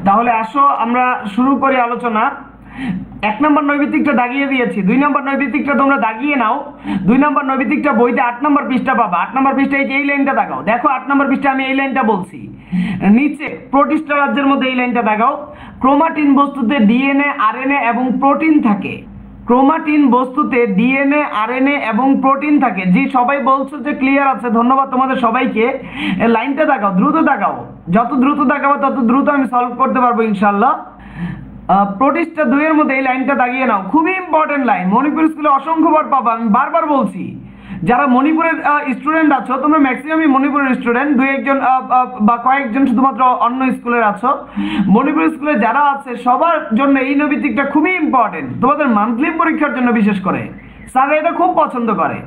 তাহলে আসো আমরা শুরু করি আলোচনা। 1 নম্বর নৈবিত্তিকটা দাগিয়ে দিয়েছি, 2 নম্বর নৈবিত্তিকটা তোমরা দাগিয়ে নাও। 2 নম্বর নৈবিত্তিকটা বইতে 8 নম্বর পৃষ্ঠা পাবা। 8 নম্বর পৃষ্ঠায় এই লাইনটা দাগাও, দেখো 8 নম্বর পৃষ্ঠা আমি এই লাইনটা বলছি, নিচে প্রোটিস্টা রাজ্যের মধ্যে এই লাইনটা দাগাও। ক্রোমাটিন বস্তুতে ডিএনএ, আরএনএ এবং প্রোটিন থাকে। ক্রোমাটিন বস্তুতে ডিএনএ, আরএনএ এবং প্রোটিন থাকে। জি, সবাই বলছো যে ক্লিয়ার আছে, ধন্যবাদ তোমাদের সবাইকে। লাইনটা দাগাও, দ্রুত দাগাও, যত দ্রুত দাগাবো তত দ্রুত আমি সলভ করতে পারবো ইনশাআল্লাহ। প্রোটিস্টা 2 এর মধ্যে এই লাইনটা দাগিয়ে নাও, খুবই ইম্পর্টেন্ট লাইন, মণিপুর স্কুলে অসংখ্যবার পাবা, আমি বারবার বলছি। যারা মণিপুরের স্টুডেন্ট আছো, তোমরা ম্যাক্সিমামই মণিপুরের স্টুডেন্ট, দুই একজন বা কয়েকজন শুধুমাত্র অন্য স্কুলের আছো। মণিপুর স্কুলে যারা আছে সবার জন্য এই নৈবিত্তিকটা খুবই ইম্পর্টেন্ট, তোমাদের মান্থলি পরীক্ষার জন্য বিশেষ করে স্যার এটা খুব পছন্দ করে।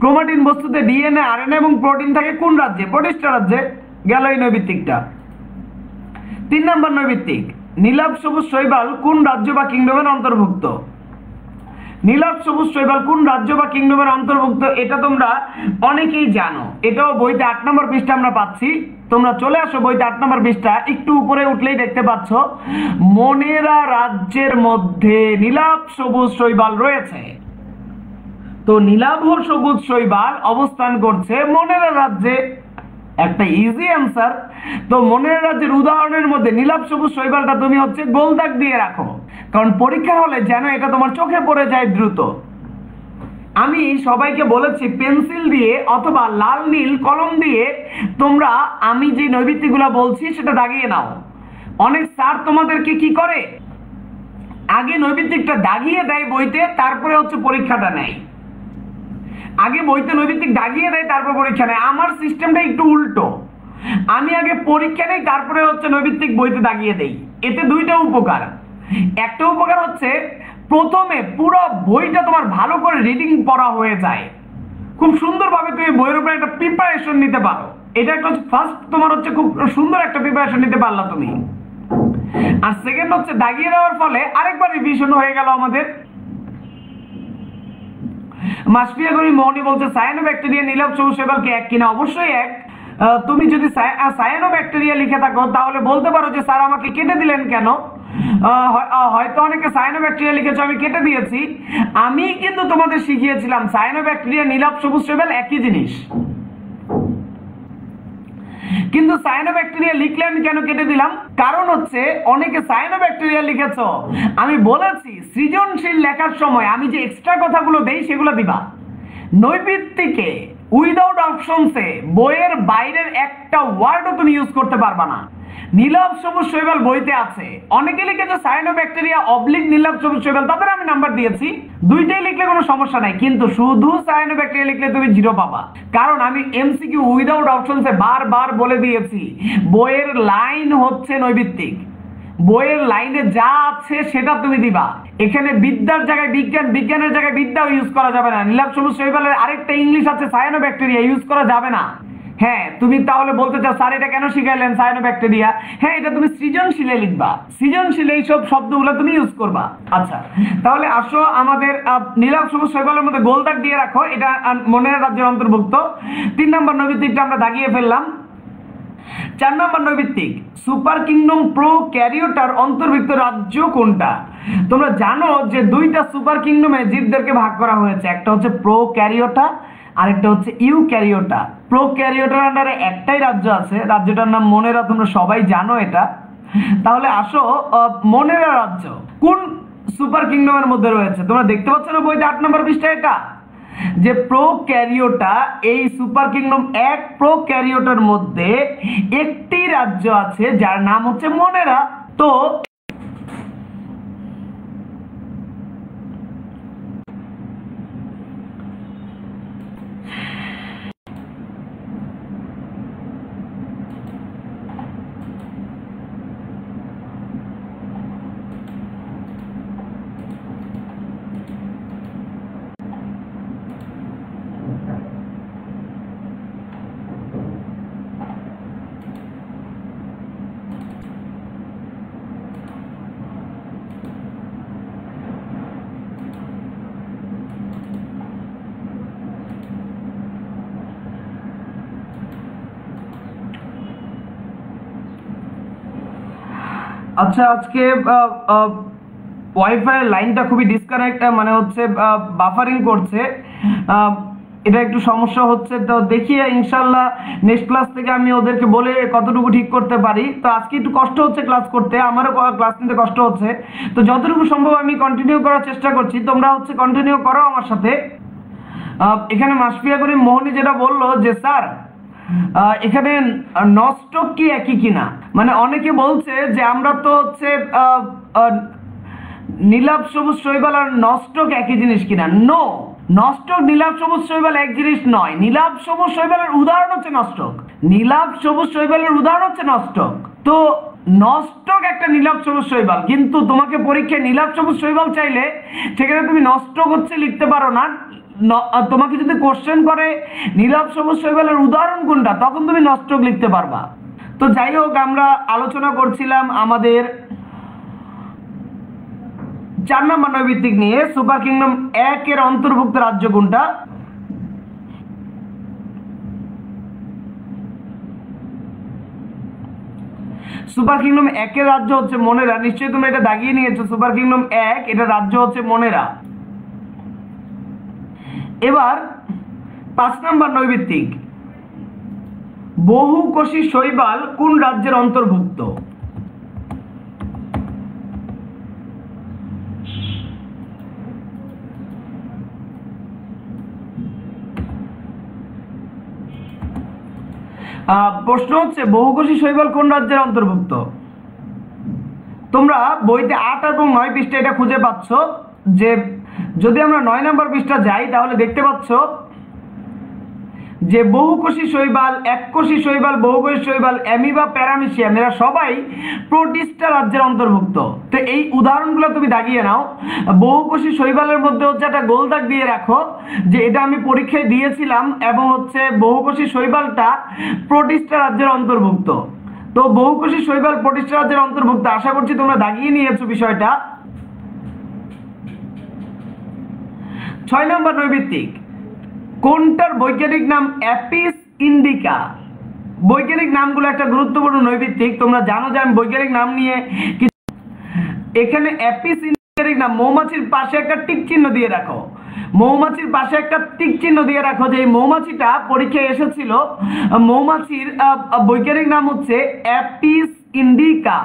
ক্রোমাটিন বস্তুতে ডিএনএ, আরএনএ এবং প্রোটিন থাকে কোন রাজ্যে? প্রোটিস্টা রাজ্যে। গেল এই নৈবিত্তিকটা। 3 নম্বর নৈবিত্তিক, নীলাভ সবুজ শৈবাল কোন রাজ্য বা কিংডমের অন্তর্ভুক্ত? নীলাভ সবুজ শৈবাল কোন রাজ্য বা কিংডমের অন্তর্ভুক্ত? এটা তোমরা অনেকেই জানো, এটাও বইতে 8 নম্বর পৃষ্ঠা আমরা পাচ্ছি। তোমরা চলে আসো বইতে 8 নম্বর পৃষ্ঠা, একটু উপরে উঠলেই দেখতে পাচ্ছ মনেরা রাজ্যের মধ্যে নীলাভ সবুজ শৈবাল রয়েছে। তো নীলাভ সবুজ শৈবাল অবস্থান করছে মনেরা রাজ্যে, একটা ইজি অ্যান্সার। তো মনের রাজ্যের উদাহরণের মধ্যে নীলাভ সবুজ শৈবালটা তুমি হচ্ছে গোল দাগ দিয়ে রাখো, কারণ পরীক্ষা হলে যেন এটা তোমার চোখে পড়ে যায় দ্রুত। আমি সবাইকে বলেছি পেন্সিল দিয়ে অথবা লাল নীল কলম দিয়ে তোমরা আমি যে নৈবিত্তিকগুলো বলছি সেটা দাগিয়ে নাও। অনেক স্যার তোমাদেরকে কি করে, আগে নৈবিত্তিকটা দাগিয়ে দেয় বইতে, তারপরে হচ্ছে পরীক্ষাটা নেয়। আগে বইতে নৈবিত্তিক দাগিয়ে দেয়, তারপর পরীক্ষা নেয়। আমার সিস্টেমটা একটু উল্টো, আমি আগে পরীক্ষা নেই, তারপরে হচ্ছে নৈবিত্তিক বইতে দাগিয়ে দেই। এতে দুইটা উপকার। একটা উপকার হচ্ছে প্রথমে পুরো বইটা তোমার ভালো করে রিডিং পড়া হয়ে যায়, খুব সুন্দরভাবে তুমি বইয়ের উপরে একটা প্রিপারেশন নিতে পারো। এটা একটা ফার্স্ট তোমার হচ্ছে খুব সুন্দর একটা প্রিপারেশন নিতে পারলা তুমি। আর সেকেন্ড হচ্ছে দাগিয়ে দেওয়ার ফলে আরেকবার রিভিশন হয়ে গেল আমাদের। মাসফিয়া গরি মোহনী বলছে সায়ানোব্যাকটেরিয়া নীলাভ সবুজ শৈবাল কি এক কিনা? অবশ্যই এক। তুমি যদি সায়ানোব্যাকটেরিয়া লিখে থাকো তাহলে বলতে পারো যে স্যার আমাকে কেটে দিলেন কেন? হয়তো অনেকে সায়ানোব্যাকটেরিয়া লিখেছো, আমি কেটে দিয়েছি। আমি কিন্তু তোমাদের শিখিয়েছিলাম সায়ানোব্যাকটেরিয়া নীলাভ সবুজ শৈবাল একই জিনিস, কিন্তু সায়ানোব্যাকটেরিয়া লিখলে আমি কেন কেটে দিলাম? কারণ হচ্ছে অনেকে সায়ানোব্যাকটেরিয়া লিখেছো, আমি বলেছি সৃজনশীল লেখার সময় আমি যে এক্সট্রা কথাগুলো দেই সেগুলো দিবা। নৈবিত্তিকে উইদাউট অপশনসে বইয়ের বাইরের একটা ওয়ার্ডও তুমি ইউজ করতে পারবা না। নীলাভ সবুজ শৈবাল বইতে আছে, অনেকে লিখেছে সায়ানোব্যাকটেরিয়া অবলিক নীলাভ সবুজ শৈবাল, তাদের আমি নাম্বার দিয়েছি। দুইটাই লিখলে কোনো সমস্যা নাই, কিন্তু শুধু সায়ানোব্যাকটেরিয়া লিখলে তুমি 0 পাবা। কারণ আমি এমসিকিউ উইদাউট অপশনসে বারবার বলে দিয়েছি বইয়ের লাইন হচ্ছে নৈবিত্তিক, বইয়ের লাইনে যা আছে সেটা তুমি দিবা। এখানে বিদ্যার জায়গায় বিজ্ঞান, বিজ্ঞানের জায়গায় বিদ্যাও ইউজ করা যাবে না। নীলাভ সবুজ শৈবালের আরেকটা ইংলিশ আছে সায়ানোব্যাকটেরিয়া, ইউজ করা যাবে না। হ্যাঁ, তুমি তাহলে বলতে চাও স্যার এটা কেন শিখাইলেন সায়ানোব্যাকটেরিয়া? হ্যাঁ, এটা তুমি সৃজনশীলে লিখবা, সৃজনশীলে এইসব শব্দগুলো তুমি ইউজ করবা। আচ্ছা, তাহলে আসো আমাদের নীলাভ সবুজ শৈবালের মধ্যে গোল দাগ দিয়ে রাখো, এটা মনের রাজ্যের অন্তর্ভুক্ত। 3 নম্বর নৈবিত্তিকটা আমরা দাগিয়ে ফেললাম। 4 নম্বর নৈবিত্তিক, সুপার কিংডম প্রো ক্যারিওটার অন্তর্ভুক্ত রাজ্য কোনটা? তোমরা জানো যে 2টা সুপার কিংডমে জীবদেরকে ভাগ করা হয়েছে, একটা হচ্ছে প্রো ক্যারিওটা, আরেকটা হচ্ছে ইউ ক্যারিওটা। প্রো ক্যারিওটার আন্ডারে একটাই রাজ্য আছে, রাজ্যটার নাম মনেরা, তোমরা সবাই জানো এটা। তাহলে আসো মনেরা রাজ্য কোন সুপার কিংডমের মধ্যে রয়েছে? তোমরা দেখতে পাচ্ছ না বইতে 8 নম্বর পৃষ্ঠায় এটা, যে প্রো ক্যারিওটা এই সুপার কিংডম 1 প্রো ক্যারিওটার মধ্যে একটি রাজ্য আছে যার নাম হচ্ছে মনেরা। তো আচ্ছা, আজকে ওয়াইফাই লাইনটা খুবই ডিসকানেক্ট, মানে হচ্ছে বাফারিং করছে, এটা একটু সমস্যা হচ্ছে। তো দেখি ইনশাল্লাহ নেক্সট ক্লাস থেকে আমি ওদেরকে বলে কতটুকু ঠিক করতে পারি। তো আজকে একটু কষ্ট হচ্ছে ক্লাস করতে, আমারও ক্লাস নিতে কষ্ট হচ্ছে। তো যতটুকু সম্ভব আমি কন্টিনিউ করার চেষ্টা করছি, তোমরা হচ্ছে কন্টিনিউ করো আমার সাথে। এখানে মাসফিয়া করিম মোহনী যেটা বললো যে স্যার এখানে নস্টক কি একই কিনা, মানে অনেকে বলছে যে আমরা তো হচ্ছে নীলাভ সবুজ শৈবাল আর নস্টক একই জিনিস কিনা। নো, নস্টক নীলাভ সবুজ শৈবাল এক জিনিস নয়। নীলাভ সবুজ শৈবালের উদাহরণ হচ্ছে নস্টক, নীলাভ সবুজ শৈবালের উদাহরণ হচ্ছে নস্টক। তো নস্টক একটা নীলাভ সবুজ শৈবাল, কিন্তু তোমাকে পরীক্ষায় নীলাভ সবুজ শৈবাল চাইলে সেখানে তুমি নস্টক হচ্ছে লিখতে পারো না। তোমাকে যদি কোশ্চেন করে নীলাভ সবুজ শৈবালের উদাহরণ কোনটা, তখন তুমি নস্টক লিখতে পারবা। তো যাই হোক, আমরা আলোচনা করছিলাম আমাদের 4 নম্বর নৈবিত্তিক নিয়ে। সুপার কিংডম 1 এর অন্তর্ভুক্ত রাজ্য কোনটা? সুপার কিংডম 1 এর রাজ্য হচ্ছে মনেরা। নিশ্চয়ই তোমরা এটা দাগিয়ে নিয়েছো, সুপার কিংডম 1 এটা রাজ্য হচ্ছে মনেরা। এবার 5 নম্বর নৈবিত্তিক, বহুকোষী শৈবাল কোন রাজ্যের অন্তর্ভুক্ত? প্রশ্ন হচ্ছে বহুকোষী শৈবাল কোন রাজ্যের অন্তর্ভুক্ত। তোমরা বইতে 8 এবং 9 পৃষ্ঠা এটা খুঁজে পাচ্ছ। যে যদি আমরা 9 নম্বর পৃষ্ঠা যাই তাহলে দেখতে পাচ্ছ যে বহুকোষী শৈবাল, এককোষী শৈবাল, বহুকোষী শৈবাল, অ্যামিবা, প্যারামিশিয়াম এরা সবাই প্রোটিস্টা রাজ্যের অন্তর্ভুক্ত। তো এই উদাহরণগুলো তুমি দাগিয়ে নাও। বহুকোষী শৈবালের মধ্যে হচ্ছে একটা গোল দাগ দিয়ে রাখো যে এটা আমি পরীক্ষায় দিয়েছিলাম, এবং হচ্ছে বহুকোষী শৈবালটা প্রোটিস্টা রাজ্যের অন্তর্ভুক্ত। তো বহুকোষী শৈবাল প্রোটিস্টা রাজ্যের অন্তর্ভুক্ত, আশা করছি তোমরা দাগিয়ে নিয়েছো বিষয়টা। 6 নম্বর নৈবিত্তিক, কোনটার বৈজ্ঞানিক নাম অ্যাপিস ইন্ডিকা? বৈজ্ঞানিক নামগুলো একটা গুরুত্বপূর্ণ নৈবিত্তিক, তোমরা জানো যে আমি বৈজ্ঞানিক নাম নিয়ে এখানে অ্যাপিস ইন্ডিকার নাম। মৌমাছির পাশে একটা টিক চিহ্ন দিয়ে রাখো, মৌমাছির পাশে একটা টিক চিহ্ন দিয়ে রাখো যে এই মৌমাছিটা পরীক্ষায় এসেছিল। মৌমাছির বৈজ্ঞানিক নাম হচ্ছে অ্যাপিস ইন্ডিকা।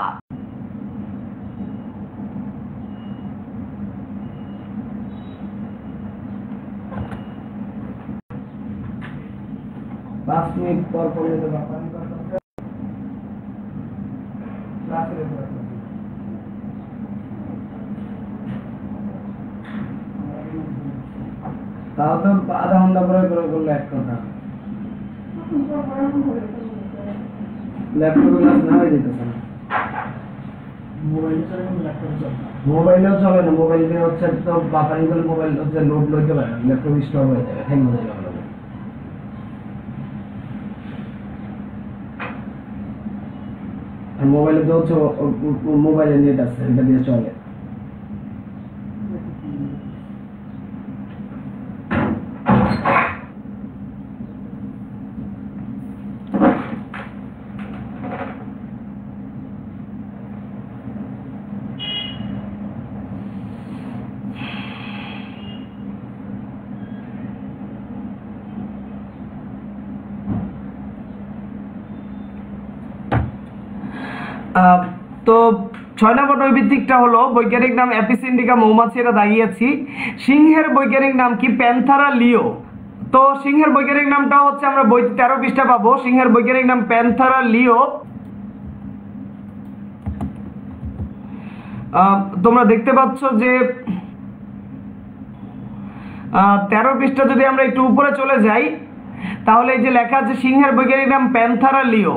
তাও তো আধা ঘন্টা পরে করে করলে এক কথা, ল্যাপটপে ক্লাস না হয়ে যেতেছে না। মোবাইলেও চলে না, মোবাইল দিয়ে হচ্ছে তো বাফারিং করলে মোবাইল হচ্ছে লোড লইতে পারে না, ল্যাপটপ স্টপ হয়ে যাবে, হ্যাং হয়ে যাবে। আর মোবাইলে তো হচ্ছে মোবাইলের নেট আছে, এটা দিয়ে চলে। তো 6 নম্বর নৈবিত্তিকটা হলো বৈজ্ঞানিক নাম অ্যাপিস ইন্ডিকা, মৌমাছি, এটা দাগিয়েছি। সিংহের বৈজ্ঞানিক নাম কি? প্যান্থারা লিও। তো সিংহের বৈজ্ঞানিক নামটা হচ্ছে আমরা বই 13 পৃষ্ঠা পাবো। সিংহের বৈজ্ঞানিক নাম প্যান্থারা লিও। তোমরা দেখতে পাচ্ছ যে 13 পৃষ্ঠা যদি আমরা একটু উপরে চলে যাই তাহলে এই যে লেখা আছে সিংহের বৈজ্ঞানিক নাম প্যান্থারা লিও।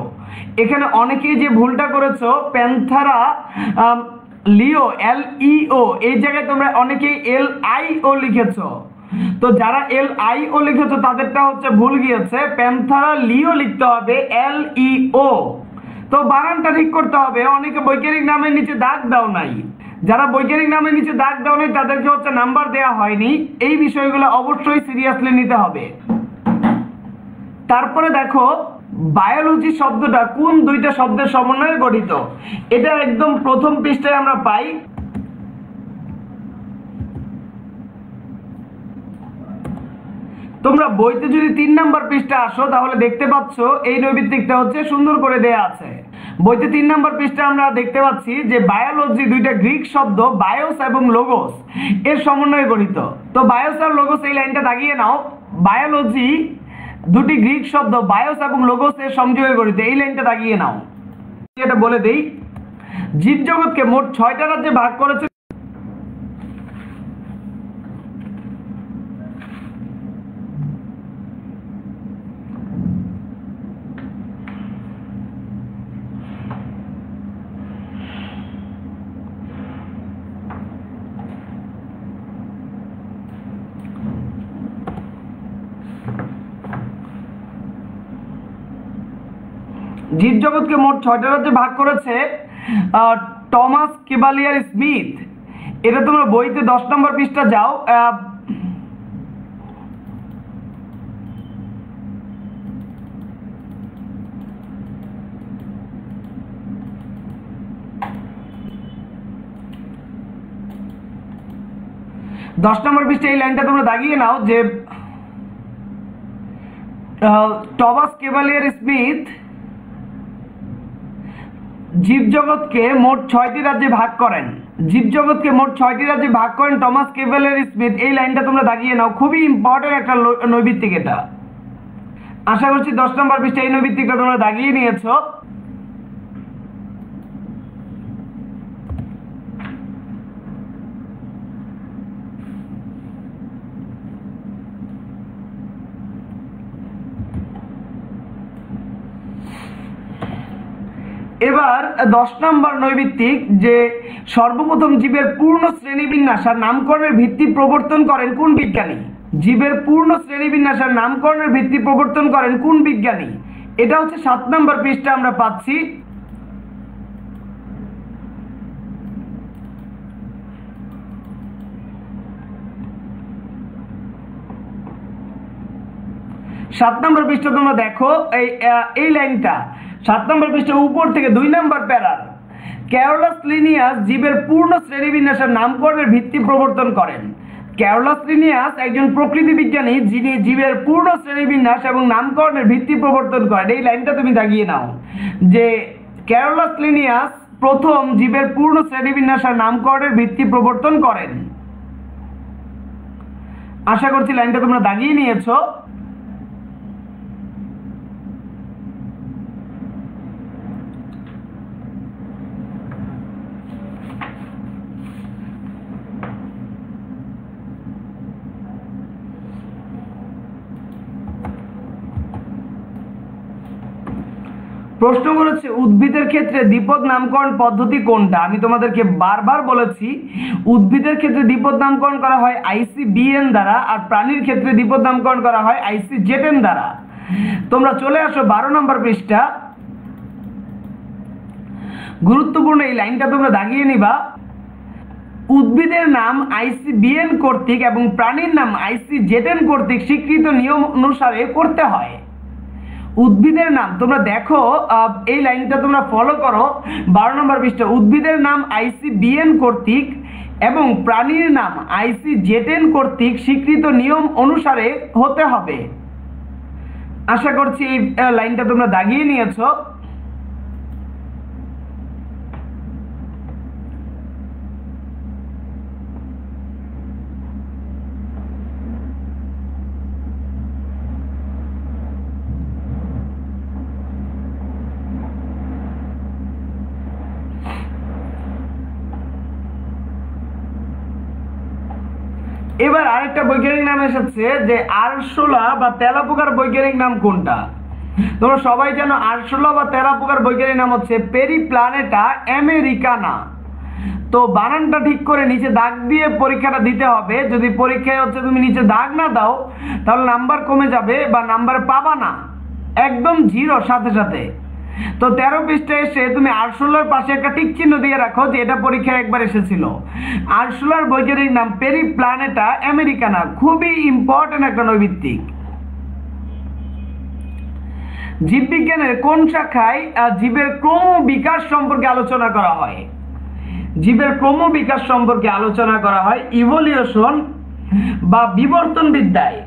এখানে অনেকেই যে ভুলটা করেছো, প্যান্থারা লিও LEO, এই জায়গায় তোমরা অনেকেই LIO লিখেছো। তো যারা LIO লিখেছো তাদেরটা হচ্ছে ভুল গিয়েছে, প্যান্থারা লিও লিখতে হবে LEO। তো বানানটা ঠিক করতে হবে। অনেকে বৈজ্ঞানিক নামের নিচে দাগ দাও নাই, যারা বৈজ্ঞানিক নামের নিচে দাগ দাও নাই তাদেরকে হচ্ছে নাম্বার দেওয়া হয়নি। এই বিষয়গুলো অবশ্যই সিরিয়াসলি নিতে হবে। তারপরে দেখো বায়োলজি শব্দটা কোন দুইটা শব্দের সমন্বয়ে গঠিত? এটা একদম প্রথম পৃষ্ঠায় আমরা পাই। তোমরা বইতে যদি 3 নাম্বার পৃষ্ঠা আসো তাহলে দেখতে পাচ্ছ এই নৈবিত্তিকটা হচ্ছে সুন্দর করে দেয়া আছে। বইতে 3 নাম্বার পৃষ্ঠা আমরা দেখতে পাচ্ছি যে বায়োলজি দুইটা গ্রিক শব্দ বায়োস এবং লোগোস এর সমন্বয়ে গঠিত। তো বায়োস আর লোগোস এই লাইনটা দাগিয়ে নাও। বায়োলজি দুটি গ্রিক শব্দ বায়োস এবং লোগোস এর সংযোগে গঠিত, এই লাইনটা দাগিয়ে নাও। এটা বলে দেই, জীবজগৎকে মোট 6টা রাজ্যে ভাগ করেছে। জীবজগৎকে মোট 6টা রাজ্যে ভাগ করেছে টমাস কেভালিয়ার স্মিথ। এটা তোমরা বইতে 10 নম্বর পৃষ্ঠা যাও। দশ নম্বর পৃষ্ঠা এই লাইনটা তোমরা দাগিয়ে নাও যে টমাস কেভালিয়ার স্মিথ জীবজগৎকে মোট 6টি রাজ্যে ভাগ করেন। জীবজগৎকে মোট 6টি রাজ্যে ভাগ করেন টমাস কেভালিয়ার স্মিথ, এই লাইনটা তোমরা দাগিয়ে নাও। খুবই ইম্পর্টেন্ট একটা নৈবিত্তিক এটা। আশা করছি 10 নম্বর পৃষ্ঠা এই নৈবিত্তিকটা তোমরা দাগিয়ে নিয়েছো। এবার 10 নম্বর নৈবিত্তিক যে সর্বপ্রথম জীবের পূর্ণ শ্রেণীবিন্যাস আর নামকরণের ভিত্তি প্রবর্তন করেন কোন বিজ্ঞানী? জীবের পূর্ণ শ্রেণীবিন্যাস আর নামকরণের ভিত্তি প্রবর্তন করেন কোন বিজ্ঞানী? এটা হচ্ছে 7 নম্বর পৃষ্ঠা আমরা পাচ্ছি। সাত নম্বর পৃষ্ঠা তোমরা দেখো এই লাইনটা 7 নম্বর পৃষ্ঠা উপর থেকে 2 নম্বর প্যারার। ক্যারোলাস লিনিয়াস জীবের পূর্ণ শ্রেণীবিন্যাসের নামকরণের ভিত্তি প্রবর্তন করেন। ক্যারোলাস লিনিয়াস একজন প্রকৃতি বিজ্ঞানী যিনি জীবের পূর্ণ শ্রেণীবিন্যাস এবং নামকরণের ভিত্তি প্রবর্তন করেন। এই লাইনটা তুমি দাগিয়ে নাও যে ক্যারোলাস লিনিয়াস প্রথম জীবের পূর্ণ শ্রেণীবিন্যাস আর নামকরণের ভিত্তি প্রবর্তন করেন। আশা করছি লাইনটা তোমরা দাগিয়ে নিয়েছো। প্রশ্ন করেছে উদ্ভিদের ক্ষেত্রে দ্বিপদ নামকরণ পদ্ধতি কোনটা? আমি তোমাদেরকে বারবার বলেছি উদ্ভিদের ক্ষেত্রে দ্বিপদ নামকরণ করা হয় ICBN দ্বারা, আর প্রাণীর ক্ষেত্রে দ্বিপদ নামকরণ করা হয় ICZN দ্বারা। তোমরা চলে আসো 12 নম্বর পৃষ্ঠা। গুরুত্বপূর্ণ এই লাইনটা তোমরা দাগিয়ে নিবা। উদ্ভিদের নাম ICBN কর্তৃক এবং প্রাণীর নাম ICZN কর্তৃক স্বীকৃত নিয়ম অনুসারে করতে হয়। উদ্ভিদের নাম তোমরা দেখো এই লাইনটা তোমরা ফলো করো। 12 নম্বর পৃষ্ঠা উদ্ভিদের নাম ICBN কর্তৃক এবং প্রাণীর নাম ICZN কর্তৃক স্বীকৃত নিয়ম অনুসারে হতে হবে। আশা করছি এই লাইনটা তোমরা দাগিয়ে নিয়েছো। এবার আরেকটা বৈজ্ঞানিক নাম এসেছে যে আরশোলা বা তেলাপোকার বৈজ্ঞানিক নাম কোনটা? তোমরা সবাই জানো আরশোলা বা তেলাপোকার বৈজ্ঞানিক নাম হচ্ছে পেরিপ্ল্যানেটা আমেরিকানা। তো বানানটা ঠিক করে নিচে দাগ দিয়ে পরীক্ষাটা দিতে হবে। যদি পরীক্ষায় হচ্ছে তুমি নিচে দাগ না দাও তাহলে নাম্বার কমে যাবে বা নাম্বার পাবা না, একদম 0 সাথে সাথে। তো 13 পৃষ্ঠায় এসে তুমি আরশোলার পাশে একটা টিক চিহ্ন দিয়ে রাখো যে এটা পরীক্ষায় একবার এসেছিল। আরশোলার বৈজ্ঞানিক নাম পেরিপ্ল্যানেটা আমেরিকানা, খুবই ইম্পর্টেন্ট একটা নৈবিত্তিক। জীববিজ্ঞানের কোন শাখায় জীবের ক্রম বিকাশ সম্পর্কে আলোচনা করা হয়? জীবের ক্রম বিকাশ সম্পর্কে আলোচনা করা হয় ইভলিউশন বা বিবর্তন বিদ্যায়,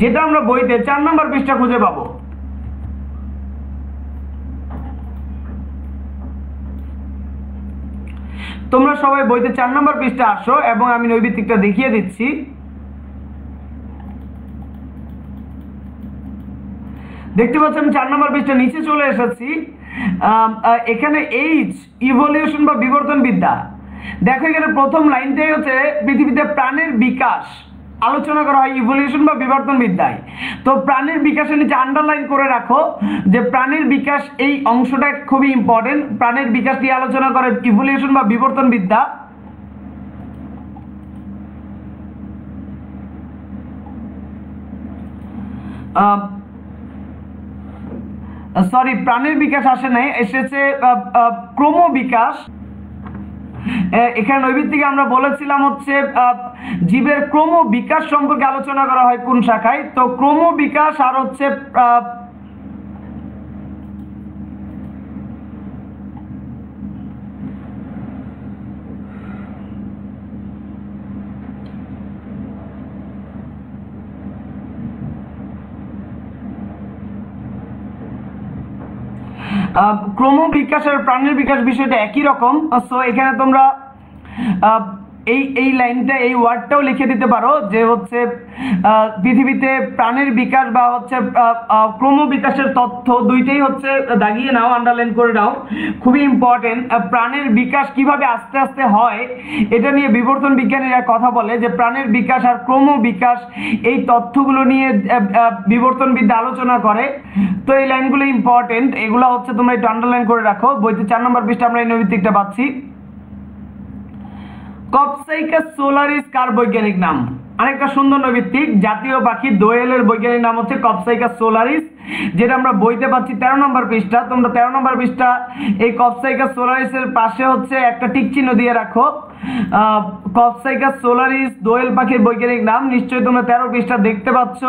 যেটা আমরা বইতে 4 নম্বর পৃষ্ঠা খুঁজে পাবো। তোমরা সবাই বইতে 4 নম্বর পৃষ্ঠা আসো এবং আমি নৈবিত্তিকটা দেখিয়ে দিচ্ছি। দেখতে পাচ্ছি আমি 4 নম্বর পৃষ্ঠা নিচে চলে এসেছি। এখানে এইচ ইভলিউশন বা বিবর্তন বিদ্যা, দেখো এখানে প্রথম লাইনটাই হচ্ছে পৃথিবীতে প্রাণের বিকাশ আলোচনা করা হয় ইভলিউশন বা বিবর্তন বিদ্যায়। তো প্রাণের বিকাশের নিচে আন্ডারলাইন করে রাখো যে প্রাণের বিকাশ, এই অংশটা খুবই ইম্পর্টেন্ট। প্রাণের বিকাশ নিয়ে আলোচনা করে ইভলিউশন বা বিবর্তন বিদ্যা। সরি, প্রাণের বিকাশ আসে নাই, এসেছে ক্রম বিকাশ। এখানে নৈবিত্তিকে আমরা বলেছিলাম হচ্ছে জীবের ক্রম বিকাশ সম্পর্কে আলোচনা করা হয় কোন শাখায়? তো ক্রম বিকাশ আর হচ্ছে ক্রম বিকাশ আর প্রাণের বিকাশ বিষয়টা একই রকম। সো এখানে তোমরা এই লাইনটা, এই ওয়ার্ডটাও লিখে দিতে পারো যে হচ্ছে পৃথিবীতে প্রাণের বিকাশ বা হচ্ছে ক্রম বিকাশের তথ্য দুইটাই হচ্ছে দাগিয়ে নাও, আন্ডারলাইন করে নাও, খুবই ইম্পর্টেন্ট। প্রাণের বিকাশ কিভাবে আস্তে আস্তে হয় এটা নিয়ে বিবর্তন বিজ্ঞানীরা কথা বলে যে প্রাণের বিকাশ আর ক্রম বিকাশ, এই তথ্যগুলো নিয়ে বিবর্তন বিদ্যা আলোচনা করে। তো এই লাইনগুলো ইম্পর্টেন্ট, এগুলো হচ্ছে তোমরা একটু আন্ডারলাইন করে রাখো। বইতে 4 নম্বর পৃষ্ঠা আমরা এই নৈবিত্তিকটা পাচ্ছি। কপসাইকাস সোলারিস কার বৈজ্ঞানিক নাম? আরেকটা সুন্দর নৈবিত্তিক, জাতীয় পাখি দোয়েলের বৈজ্ঞানিক নাম হচ্ছে কপসাইকাস সোলারিস, যেটা আমরা বইতে পাচ্ছি 13 নম্বর পৃষ্ঠা। তোমরা 13 নম্বর পৃষ্ঠা এই কপসাইকাস সোলারিসের পাশে হচ্ছে একটা টিক চিহ্ন দিয়ে রাখো। কপসাইকাস সোলারিস দোয়েল পাখির বৈজ্ঞানিক নাম। নিশ্চয়ই তোমরা 13 পৃষ্ঠা দেখতে পাচ্ছ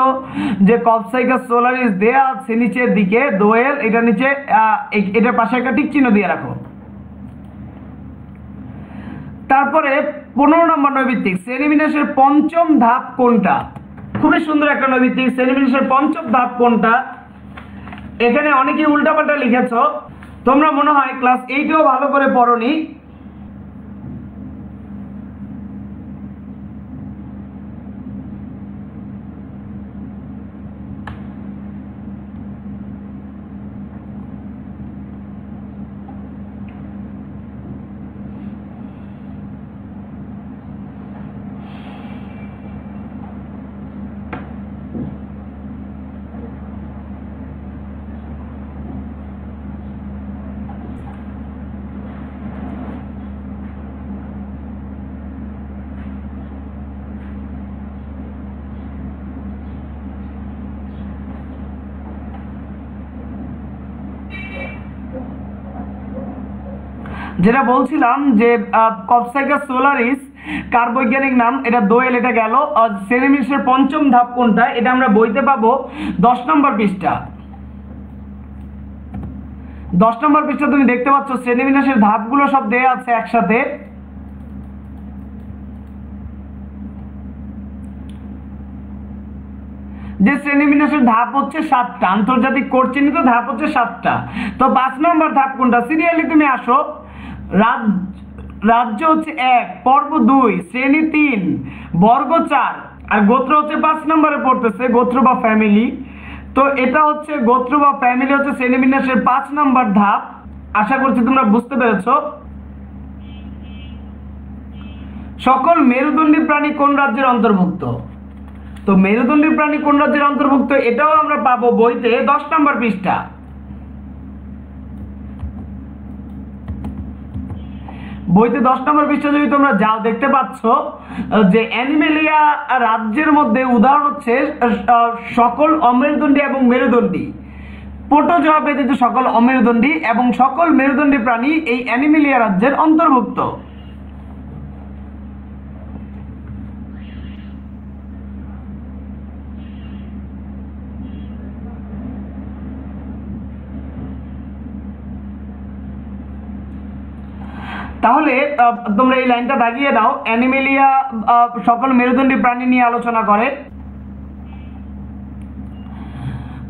যে কপসাইকাস সোলারিস দেয়া আছে নিচের দিকে, দোয়েল এটা নিচে, এটার পাশে একটা টিক চিহ্ন দিয়ে রাখো। তারপরে 15 নম্বর নৈবিত্তিক, শ্রেণীবিন্যাসের পঞ্চম ধাপ কোনটা? খুবই সুন্দর একটা নৈবিত্তিক, শ্রেণীবিন্যাসের পঞ্চম ধাপ কোনটা? এখানে অনেকেই উল্টাপাল্টা লিখেছ, তোমরা মনে হয় ক্লাস 8এও ভালো করে পড়োনি। যেটা বলছিলাম যে কপসাইকাস সোলারিস কার বৈজ্ঞানিক নাম? এটা দোয়েল, এটা গেল। শ্রেণীবিন্যাসের পঞ্চম ধাপ কোনটা? এটা আমরা বইতে পাবো 10 নম্বর পৃষ্ঠা। 10 নম্বর পৃষ্ঠা তুমি দেখতে পাচ্ছ শ্রেণীবিন্যাসের ধাপগুলো সব দেয়া আছে একসাথে। যে শ্রেণীবিন্যাসের ধাপ হচ্ছে 7টা, আন্তর্জাতিক কোড চিহ্নিত ধাপ হচ্ছে 7টা। তো 5 নম্বর ধাপ কোনটা? সিরিয়ালি তুমি আসো। রাজ্য হচ্ছে 1, পর্ব 2, শ্রেণী 3, বর্গ 4, আর গোত্র হচ্ছে 5 নম্বরে পড়তেছে, গোত্র বা ফ্যামিলি। তো এটা হচ্ছে গোত্র বা ফ্যামিলি হচ্ছে শ্রেণীবিন্যাসের 5 নম্বর ধাপ। আশা করছি তোমরা বুঝতে পেরেছো। সকল মেরুদণ্ডী প্রাণী কোন রাজ্যের অন্তর্ভুক্ত? তো মেরুদণ্ডী প্রাণী কোন রাজ্যের অন্তর্ভুক্ত এটাও আমরা পাবো বইতে 10 নম্বর পৃষ্ঠা। বইতে 10 নম্বর পৃষ্ঠা যদি তোমরা যাও দেখতে পাচ্ছ যে অ্যানিমেলিয়া রাজ্যের মধ্যে উদাহরণ হচ্ছে সকল অমেরুদণ্ডী এবং মেরুদণ্ডী। প্রোটোজোয়া ব্যতীত সকল অমেরুদণ্ডী এবং সকল মেরুদণ্ডী প্রাণী এই অ্যানিমেলিয়া রাজ্যের অন্তর্ভুক্ত। তাহলে তোমরা এই লাইনটা দাগিয়ে দাও। অ্যানিমেলিয়া সকল মেরুদণ্ডী প্রাণী নিয়ে আলোচনা করে।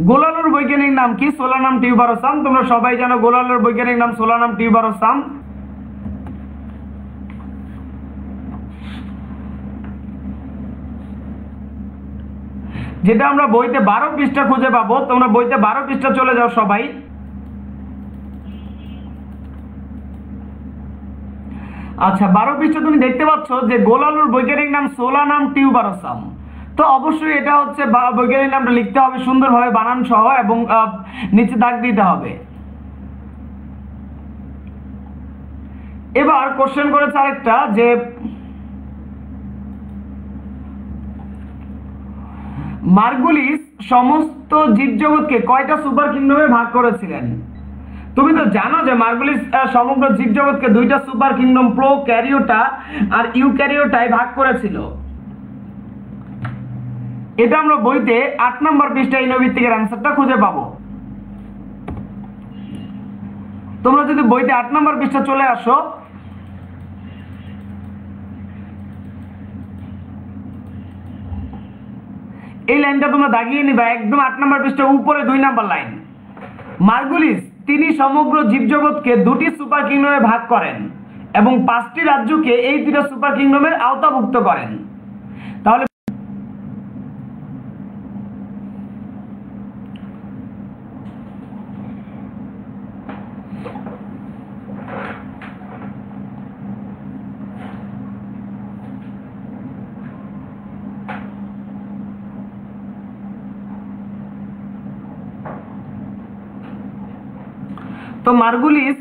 গোলালুর বৈজ্ঞানিক নাম কি? সোলানাম টিউবারোসাম। তোমরা সবাই জানো গোলালুর বৈজ্ঞানিক নাম সোলানাম টিউবারোসাম। যেটা আমরা বইতে 12 পৃষ্ঠা খুঁজে পাবো। তোমরা বইতে 12 পৃষ্ঠা চলে যাও সবাই। আচ্ছা, 12 পৃষ্ঠা তুমি দেখতে পাচ্ছ যে গোলালুর বৈজ্ঞানিক নাম সোলানাম টিউবারোসাম। তো অবশ্যই এটা হচ্ছে বৈজ্ঞানিক নামটা লিখতে হবে সুন্দরভাবে বানান সহ এবং নিচে দাগ দিতে হবে। এবার কোশ্চেন করেছে আরেকটা যে মার্গুলিস সমস্ত জীবজগৎকে কয়টা সুপার কিংডমে ভাগ করেছিলেন? তুমি তো জানো যে মার্গুলিস সমগ্র জীবজগৎকে 2টা সুপার কিংডম প্রোক্যারিওটা আর ইউক্যারিওটায় ভাগ করেছিল। এটা আমরা বইতে 8 নম্বর পৃষ্ঠায় এই নৈবিত্তিকের অ্যান্সারটা খুঁজে পাবো। তোমরা যদি বইতে 8 নম্বর পৃষ্ঠা চলে আসো, এই লাইনটা তোমরা দাগিয়ে নিবা একদম 8 নম্বর পৃষ্ঠার উপরে 2 নম্বর লাইন। মার্গুলিস তিনি সমগ্র জীবজগৎকে 2টি সুপার কিংডমে ভাগ করেন এবং 5টি রাজ্যকে এই 2টা সুপার কিংডমের আওতাভুক্ত করেন। তাহলে তো মার্গুলিস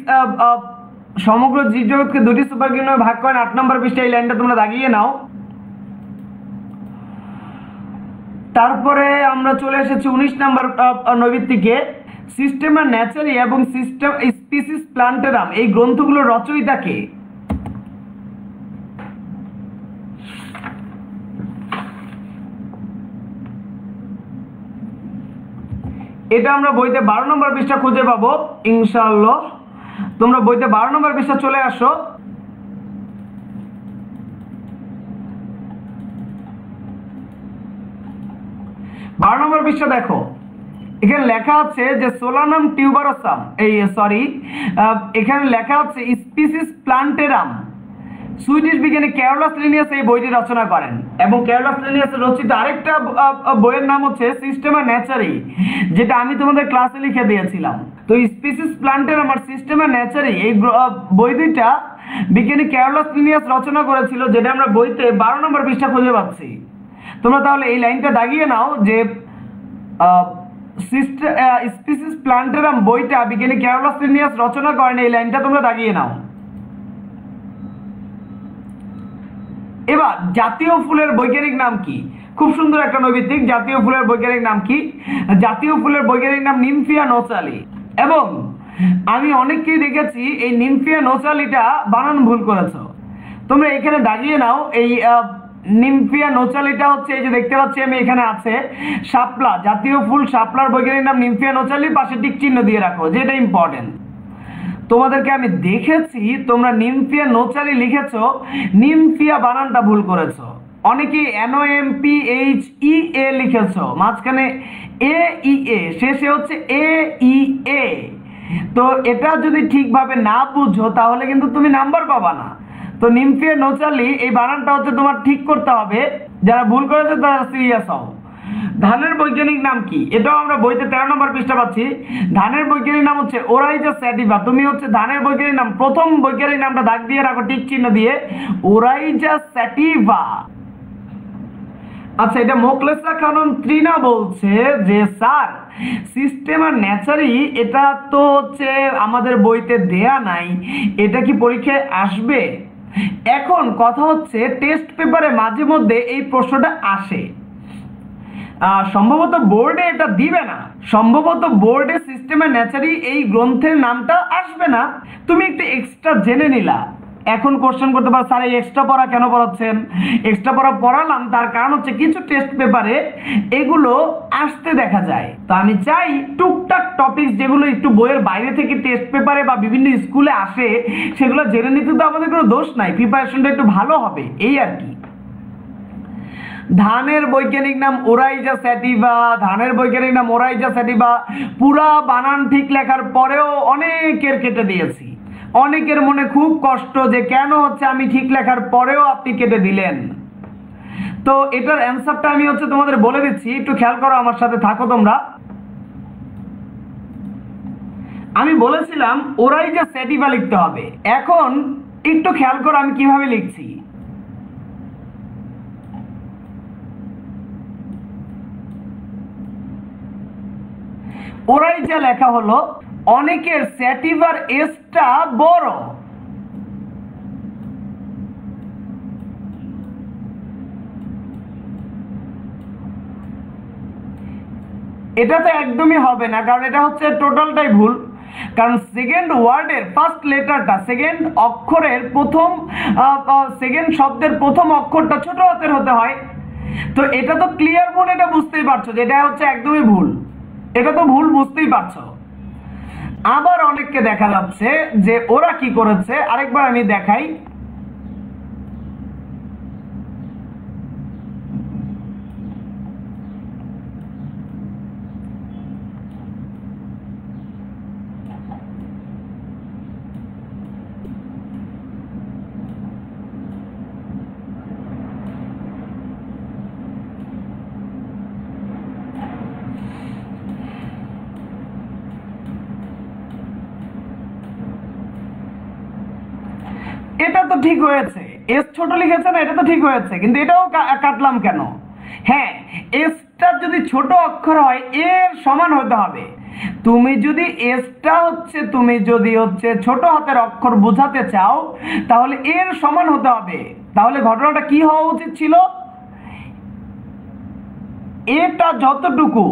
সমগ্র জীবজগৎকে 2টি সুপার কিংডমে ভাগ করেন। 8 নম্বর পৃষ্ঠায় এই লাইনটা তোমরা দাগিয়ে নাও। তারপরে আমরা চলে এসেছি 19 নম্বর নৈবিত্তিকে। সিস্টেমা ন্যাচারি এবং সিস্টেম স্পিসিস প্লান্টেরাম এই গ্রন্থগুলোর রচয়িতা কে? এটা আমরা বইতে 12 নম্বর পৃষ্ঠা খুঁজে পাবো ইনশাআল্লাহ। তোমরা বইতে 12 নম্বর পৃষ্ঠা চলে আসো। 12 নম্বর পৃষ্ঠা দেখো, এখানে লেখা আছে যে সোলানাম টিউবারোসাম এখানে লেখা আছে স্পিসিস প্লান্টেরাম। সুইডিশ বিজ্ঞানী ক্যারোলাস লিনিয়াস এই বইটি রচনা করেন এবং ক্যারোলাস লিনিয়াস রচিত আরেকটা বইয়ের নাম হচ্ছে সিস্টেমা ন্যাচারি, যেটা আমি তোমাদের ক্লাসে লিখে দিয়েছিলাম। তো স্পিসিস প্লান্টেরাম আর সিস্টেমা ন্যাচারি এই বই দুইটা বিজ্ঞানী ক্যারোলাস লিনিয়াস রচনা করেছিল, যেটা আমরা বইতে 12 নম্বর পৃষ্ঠা খুঁজে পাচ্ছি। তোমরা তাহলে এই লাইনটা দাগিয়ে নাও যে স্পিসিস প্লান্টেরাম বইটা বিজ্ঞানী ক্যারোলাস লিনিয়াস রচনা করেন। এই লাইনটা তোমরা দাগিয়ে নাও। এবার জাতীয় ফুলের বৈজ্ঞানিক নাম কি? খুব সুন্দর একটা নৈবিত্তিক। জাতীয় ফুলের বৈজ্ঞানিক নাম কি? জাতীয় ফুলের বৈজ্ঞানিক নাম নিমফিয়া নোচালি। এবং আমি অনেককেই দেখেছি এই নিমফিয়া নোচালিটা বানান ভুল করেছো। তোমরা এখানে দাগিয়ে নাও। এই নিমফিয়া নোচালিটা হচ্ছে এই যে দেখতে পাচ্ছি আমি এখানে আছে শাপলা, জাতীয় ফুল শাপলার বৈজ্ঞানিক নাম নিমফিয়া নোচালি, পাশে টিক চিহ্ন দিয়ে রাখো, যেটা ইম্পর্টেন্ট। তোমাদেরকে আমি দেখেছি তোমরা নিমফিয়া নোচালি লিখেছো, নিমফিয়া বানানটা ভুল করেছো। অনেকেই NOMPHEA লিখেছো, মাঝখানে AEA, শেষে হচ্ছে AEA। তো এটা যদি ঠিকভাবে না বুঝো তাহলে কিন্তু তুমি নাম্বার পাবা না। তো নিমফিয়া নোচালি এই বানানটা হচ্ছে তোমার ঠিক করতে হবে। যারা ভুল করেছে তারা সিরিয়াস হও। ধানের বৈজ্ঞানিক নাম কি? এটাও আমরা বইতে 13 নম্বর পৃষ্ঠা পাচ্ছি। ধানের বৈজ্ঞানিক নাম হচ্ছে ওরাইজা স্যাটিভা। তুমি হচ্ছে ধানের বৈজ্ঞানিক নাম প্রথম বৈজ্ঞানিক নামটা দাগ দিয়ে রাখো টিক চিহ্ন দিয়ে, ওরাইজা স্যাটিভা। আচ্ছা, এটা মোকলেসা খানম ত্রিনা বলছে যে স্যার সিস্টেমা ন্যাচারি এটা তো হচ্ছে আমাদের বইতে দেয়া নাই, এটা কি পরীক্ষায় আসবে? এখন কথা হচ্ছে টেস্ট পেপারে মাঝে মধ্যে এই প্রশ্নটা আসে। সম্ভবত বোর্ডে এটা দিবে না, সম্ভবত বোর্ডে সিস্টেমা ন্যাচারি এই গ্রন্থের নামটা আসবে না। তুমি একটু এক্সট্রা জেনে নিলা, এখন কোশ্চেন করতে পারো স্যার এই এক্সট্রা পড়া কেন পড়াচ্ছেন? এক্সট্রা পড়া পড়ালাম তার কারণ হচ্ছে কিছু টেস্ট পেপারে এগুলো আসতে দেখা যায়। তো আমি চাই টুকটাক টপিক যেগুলো একটু বইয়ের বাইরে থেকে টেস্ট পেপারে বা বিভিন্ন স্কুলে আসে সেগুলো জেনে নিতে তো আমাদের কোনো দোষ নাই, প্রিপারেশনটা একটু ভালো হবে এই আর কি। ধানের বৈজ্ঞানিক নাম ওরাইজা স্যাটিভা, ধানের বৈজ্ঞানিক নাম ওরাইজা স্যাটিভা পুরা বানান ঠিক লেখার পরেও অনেকের কেটে দিয়েছি। অনেকের মনে খুব কষ্ট যে কেন হচ্ছে আমি ঠিক লেখার পরেও আপনি কেটে দিলেন। তো এটার অ্যান্সারটা আমি হচ্ছে তোমাদের বলে দিচ্ছি, একটু খেয়াল করো, আমার সাথে থাকো তোমরা। আমি বলেছিলাম ওরাইজা স্যাটিভা লিখতে হবে। এখন একটু খেয়াল করো আমি কিভাবে লিখছি। ওরাইজা লেখা হলো, অনেকের স্যাটিভার এসটা বড়। এটা তো একদমই হবে না, কারণ এটা হচ্ছে টোটালটাই ভুল। কারণ সেকেন্ড ওয়ার্ডের ফার্স্ট লেটারটা, সেকেন্ড অক্ষরের প্রথম সেকেন্ড শব্দের প্রথম অক্ষরটা ছোট হাতের হতে হয়। তো এটা তো ক্লিয়ার ভুল, এটা বুঝতেই পারছো যে এটা হচ্ছে একদমই ভুল, এটা তো ভুল বুঝতেই পারছো। আবার অনেককে দেখা যাচ্ছে যে ওরা কি করেছে, আরেকবার আমি দেখাই। এটা তো ঠিক হয়েছে, এস ছোট লিখেছে না, এটা তো ঠিক হয়েছে, কিন্তু এটাও কাটলাম কেন? হ্যাঁ, এসটা যদি ছোট অক্ষর হয় এর সমান হতে হবে। তুমি যদি এসটা হচ্ছে তুমি যদি হচ্ছে ছোট হাতের অক্ষর বোঝাতে চাও তাহলে এর সমান হতে হবে। তাহলে ঘটনাটা কি হওয়া উচিত ছিল, এটা যতটুকু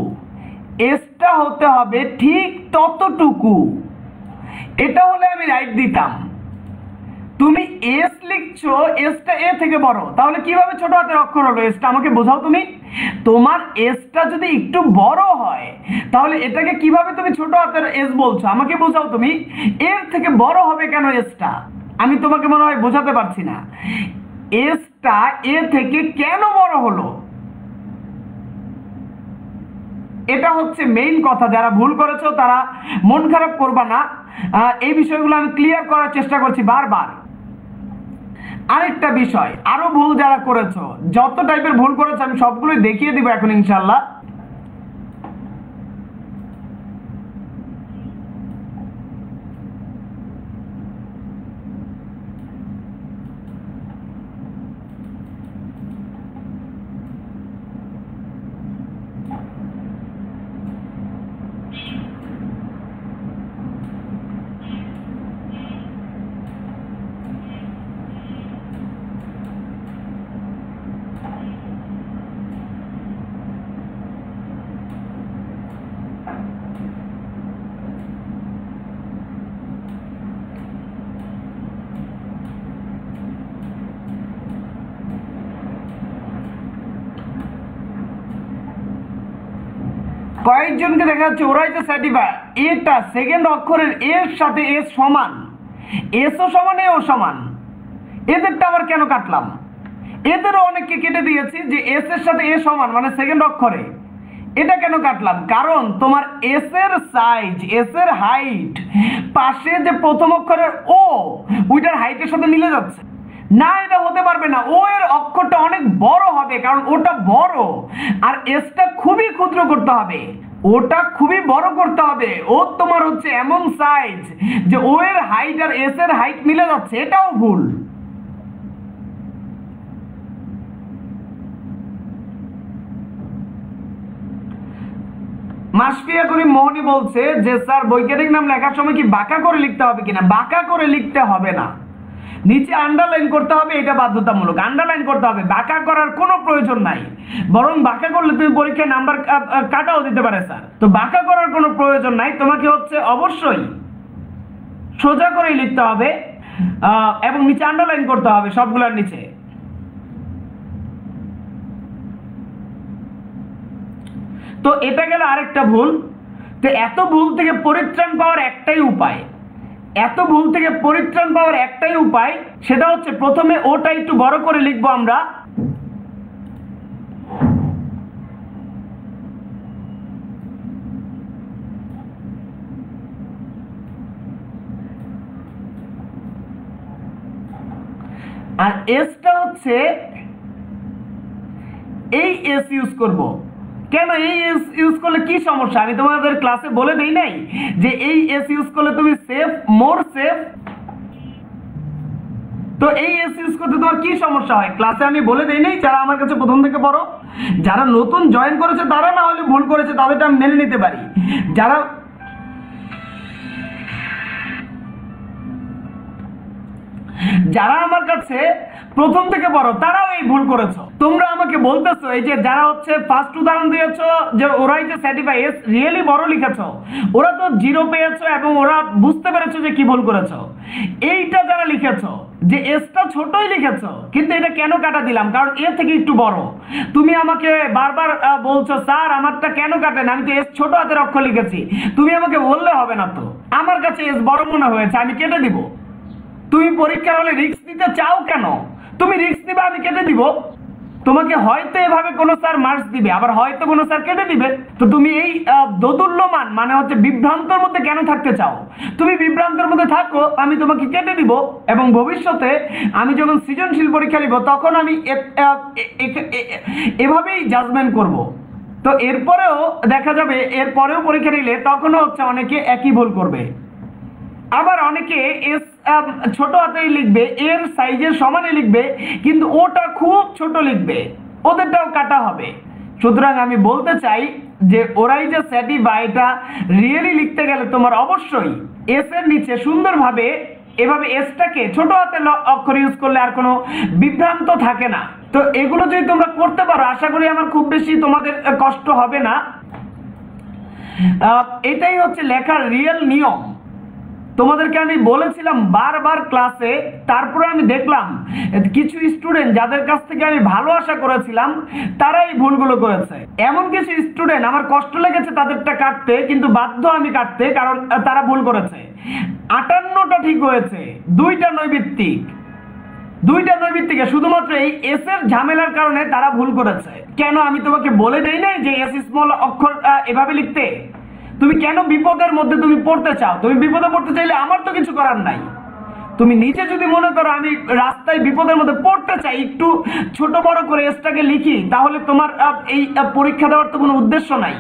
এসটা হতে হবে ঠিক ততটুকু। এটা হলে আমি রাইট দিতাম। তুমি এস লিখছো, এসটা এ থেকে বড়, তাহলে কিভাবে ছোট হাতের অক্ষর হলো এসটা? আমাকে বোঝাও তুমি। তোমার এসটা যদি একটু বড় হয় তাহলে এটাকে কিভাবে তুমি ছোট হাতের এস বলছো? আমাকে বোঝাও তুমি। এর থেকে বড় হবে কেন এসটা? আমি তোমাকে মনে হয় বোঝাতে পারছি না। এসটা এ থেকে কেন বড় হলো, এটা হচ্ছে মেইন কথা। যারা ভুল করেছো তারা মন খারাপ করবা না, এই বিষয়গুলো আমি ক্লিয়ার করার চেষ্টা করছি বারবার। আরেকটা বিষয়, আরো ভুল যারা করেছো, যত টাইপের ভুল করেছো আমি সবগুলোই দেখিয়ে দিব এখন ইনশাল্লাহ। কয়েকজনকে দেখা যাচ্ছে ওরাই যে স্যাটিফাই, এটা সেকেন্ড অক্ষরের এর সাথে এস সমান, এসও সমান এও সমান, এদেরটা আবার কেন কাটলাম? এদেরও অনেককে কেটে দিয়েছি যে এস এর সাথে এ সমান মানে সেকেন্ড অক্ষরে, এটা কেন কাটলাম? কারণ তোমার এস এর সাইজ, এস এর হাইট পাশে যে প্রথম অক্ষরের ও, ওইটার হাইটের সাথে মিলে যাচ্ছে না, এটা হতে পারবে না। ও এর অক্ষরটা অনেক বড় হবে কারণ ওটা বড়, আর এসটা খুবই ক্ষুদ্র করতে হবে, ওটা খুবই বড় করতে হবে। ও তোমার হচ্ছে এমন সাইজ যে ও এর হাইট আর এস এর হাইট মিলে যাচ্ছে, এটাও ভুল। মাসফিয়া করিম মোহনী বলছে যে স্যার বৈজ্ঞানিক নাম লেখার সময় কি বাঁকা করে লিখতে হবে কিনা? বাঁকা করে লিখতে হবে না, নিচে আন্ডারলাইন করতে হবে, এটা বাধ্যতামূলক। আন্ডারলাইন করতে হবে, বাঁকা করার কোনো প্রয়োজন নাই। বরং বাঁকা করলে তুমি পরীক্ষায় নাম্বার কাটাও দিতে পারে স্যার। তো বাঁকা করার কোনো প্রয়োজন নাই, তোমাকে হচ্ছে অবশ্যই সোজা করে লিখতে হবে। এবং নিচে আন্ডারলাইন করতে হবে সবগুলোর নিচে। তো এটা গেল আরেকটা ভুল। তো এত ভুল থেকে পরিত্রাণ পাওয়ার একটাই উপায়, সেটা হচ্ছে প্রথমে ওটা একটু বড় করে লিখবো আমরা, আর এসটা হচ্ছে এই এস ইউজ করব। কেন এই এস ইউজ করলে কি সমস্যা, আমি তোমাদের ক্লাসে বলে দেই নাই যে এই এস ইউজ করলে তুমি সেফ, মোর সেফ। তো এই এস ইউজ করতে তোমার কি সমস্যা হয় ক্লাসে আমি বলে দেই নাই? যারা আমার কাছে প্রথম থেকে পড়ো, যারা নতুন জয়েন করেছে তারা না হলে ভুল করেছে, তাদেরটা আমি মেনে নিতে পারি। যারা আমার কাছে প্রথম থেকে পড়ো তারাও এই ভুল করেছো। তোমরা আমাকে বলতেছো এই যে যারা হচ্ছে ফার্স্ট উদাহরণ দিয়েছো যে ওরাই যে সার্টিফাই এস রিয়েলি বড় লিখেছো, ওরা তো 0 পেয়েছো এবং ওরা বুঝতে পেরেছো যে কি ভুল করেছো। এইটা যারা লিখেছো যে এসটা ছোটই লিখেছো, কিন্তু এটা কেন কাটা দিলাম, কারণ এর থেকে একটু বড়। তুমি আমাকে বারবার বলছো স্যার আমারটা কেন কাটেন, আমি তো এস ছোট হাতের অক্ষর লিখেছি। তুমি আমাকে বললে হবে না, তো আমার কাছে এস বড় মনে হয়েছে আমি কেটে দিব। তুমি পরীক্ষার হলে রিস্ক নিতে চাও কেন? তুমি রিস্ক দিবে, আমি কেটে দিব। তোমাকে হয়তো এভাবে কোনো স্যার মার্কস দিবে, আবার হয়তো কোনো স্যার কেটে দিবে। তো তুমি এই দোদুল্যমান মানে হচ্ছে বিভ্রান্তর মধ্যে কেন থাকতে চাও? তুমি বিভ্রান্তের মধ্যে থাকো, আমি তোমাকে কেটে দিব। এবং ভবিষ্যতে আমি যখন সৃজনশীল পরীক্ষা নিব তখন আমি এভাবেই জাজমেন্ট করব। তো এরপরেও দেখা যাবে, এরপরেও পরীক্ষা নিলে তখনও হচ্ছে অনেকে একই ভুল করবে। আবার অনেকে এস ছোট হাতেই লিখবে, এর সাইজের সমানে লিখবে, কিন্তু ওটা খুব ছোট লিখবে, ওদেরটাও কাটা হবে। সুতরাং আমি বলতে চাই যে ওরাই যে সার্টিফাই এটা রিয়েলি লিখতে গেলে তোমার অবশ্যই এস এর নিচে সুন্দরভাবে এভাবে এসটাকে ছোট হাতের অক্ষর ইউজ করলে আর কোনো বিভ্রান্ত থাকে না। তো এগুলো যদি তোমরা করতে পারো আশা করি আমার খুব বেশি তোমাদের কষ্ট হবে না। এটাই হচ্ছে লেখার রিয়েল নিয়ম। তোমাদেরকে আমি বলেছিলাম বারবার ক্লাসে, তারপরে আমি দেখলাম কিছু স্টুডেন্ট যাদের কাছ থেকে আমি ভালো আশা করেছিলাম তারাই ভুলগুলো করেছে। এমন কিছু স্টুডেন্ট আমার কষ্ট লেগেছে তাদেরটা কাটতে, কিন্তু বাধ্য আমি কাটতে, কারণ তারা ভুল করেছে। 58টা ঠিক হয়েছে, 2টা নৈবিত্তিকে শুধুমাত্র এই এস এর ঝামেলার কারণে তারা ভুল করেছে। কেন আমি তোমাকে বলে দেই নাই যে এস স্মল অক্ষর এভাবে লিখতে? তুমি কেন বিপদের মধ্যে তুমি পড়তে চাও? তুমি বিপদে পড়তে চাইলে আমার তো কিছু করার নাই। তুমি নিজে যদি মনে করো আমি রাস্তায় বিপদের মধ্যে পড়তে চাই, একটু ছোট বড় করে এসটাকে লিখি, তাহলে তোমার এই পরীক্ষা দেওয়ার তো কোনো উদ্দেশ্য নাই।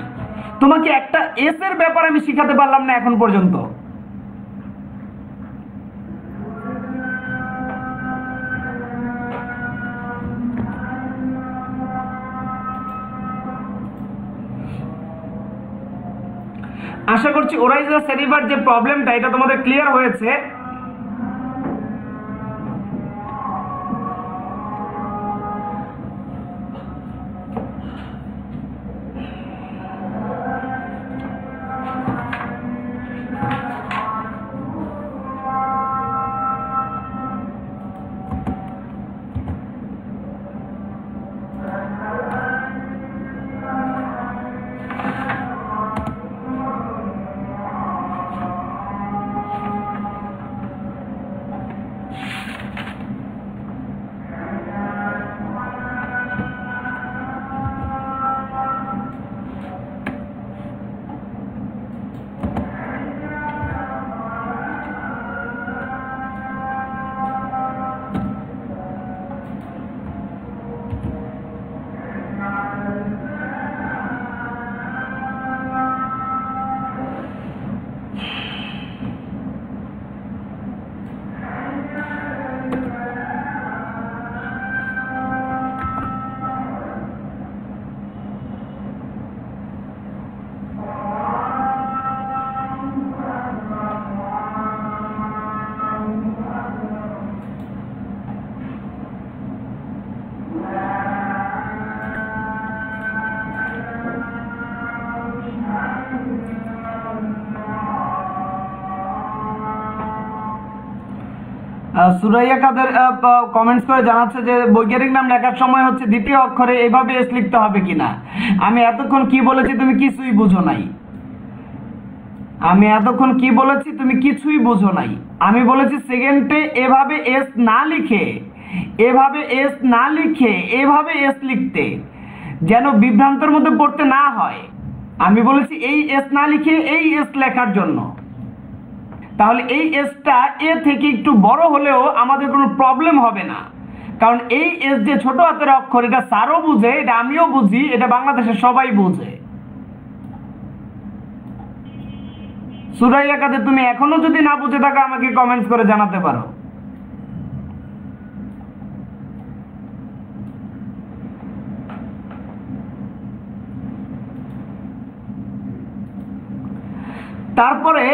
তোমাকে একটা এস এর ব্যাপার আমি শিখাতে পারলাম না এখন পর্যন্ত। আশা করছি ওরাইজার সার্টিফাইড যে প্রবলেমটা এটা তোমাদের ক্লিয়ার হয়েছে। সুরাইয়া কাদের কমেন্টস করে জানাচ্ছে যে বৈজ্ঞানিক নাম লেখার সময় হচ্ছে দ্বিতীয় অক্ষরে এইভাবে এস লিখতে হবে কিনা। আমি এতক্ষণ কি বলেছি তুমি কিছুই বুঝো নাই। আমি এতক্ষণ কি বলেছি তুমি কিছুই বুঝো নাই। আমি বলেছি সেকেন্ডে এভাবে এস না লিখে, এভাবে এস না লিখে এভাবে এস লিখতে, যেন বিভ্রান্তের মধ্যে পড়তে না হয়। আমি বলেছি এই এস না লিখে এই এস লেখার জন্য। তাহলে এই এসটা এ থেকে একটু বড় হলেও আমাদের কোনো প্রবলেম হবে না, কারণ এই এস যে ছোট হাতের অক্ষর, এটা স্যারও বুঝে, এটা আমিও বুঝি, এটা বাংলাদেশের সবাই বুঝে। সুরাইয়া কাদের তুমি এখনো যদি না বুঝে থাকো আমাকে কমেন্টস করে জানাতে পারো। তারপরে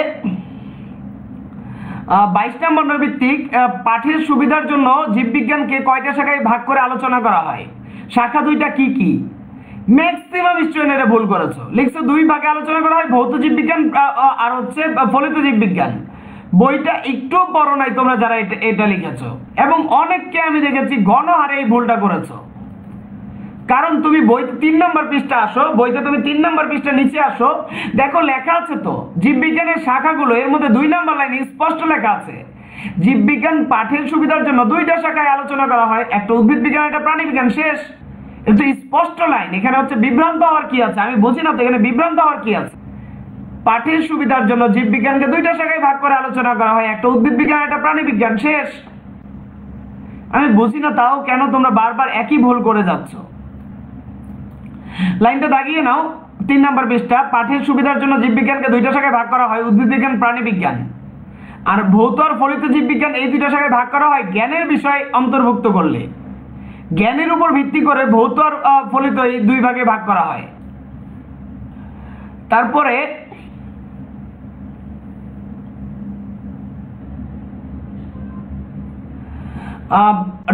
22 নম্বর নৈর্ভিত্তিক পাঠের সুবিধার জন্য জীববিজ্ঞানকে কয়টা শাখায় ভাগ করে আলোচনা করা হয়? শাখা দুইটা কি কি? ম্যাক্সিমাম স্টুডেন্টরা ভুল করেছো, লিখছো দুই ভাগে আলোচনা করা হয়, ভৌত জীববিজ্ঞান আর হচ্ছে ফলিত জীববিজ্ঞান। বইটা একটু পড়ো নাই তোমরা যারা এটা লিখেছো, এবং অনেককে আমি দেখেছি গণহারে এই ভুলটা করেছো। কারণ তুমি বইতে 3 নম্বর পৃষ্ঠা আসো, বইতে তুমি 3 নম্বর পৃষ্ঠা নিচে আসো, দেখো লেখা আছে তো জীববিজ্ঞানের শাখাগুলো, এর মধ্যে 2 নম্বর লাইনে স্পষ্ট লেখা আছে জীববিজ্ঞান পাঠের সুবিধার জন্য 2টা শাখায় আলোচনা করা হয়, একটা উদ্ভিদ বিজ্ঞান একটা প্রাণী বিজ্ঞান। শেষ। এটা স্পষ্ট লাইন। এখানে হচ্ছে বিভ্রান্ত হওয়ার কি আছে? আমি বুঝি না তো এখানে বিভ্রান্ত হওয়ার কি আছে। পাঠের সুবিধার জন্য জীববিজ্ঞানকে 2টা শাখায় ভাগ করে আলোচনা করা হয়, একটা উদ্ভিদ বিজ্ঞান একটা প্রাণী বিজ্ঞান। শেষ। আমি বুঝি না তাও কেন তোমরা বারবার একই ভুল করে যাচ্ছ। লাইনটা দাগিয়ে নাও। 3 নম্বর পৃষ্ঠা, পাঠের সুবিধার জন্য জীববিজ্ঞানকে 2টা শাখায় ভাগ করা হয়, উদ্ভিদ বিজ্ঞান প্রাণী বিজ্ঞান। আর ভৌত আর ফলিত জীববিজ্ঞান এই 2টা শাখায় ভাগ করা হয় জ্ঞানের বিষয় অন্তর্ভুক্ত করলে। জ্ঞানের উপর ভিত্তি করে ভৌত আর ফলিত এই 2 ভাগে ভাগ করা হয়। তারপরে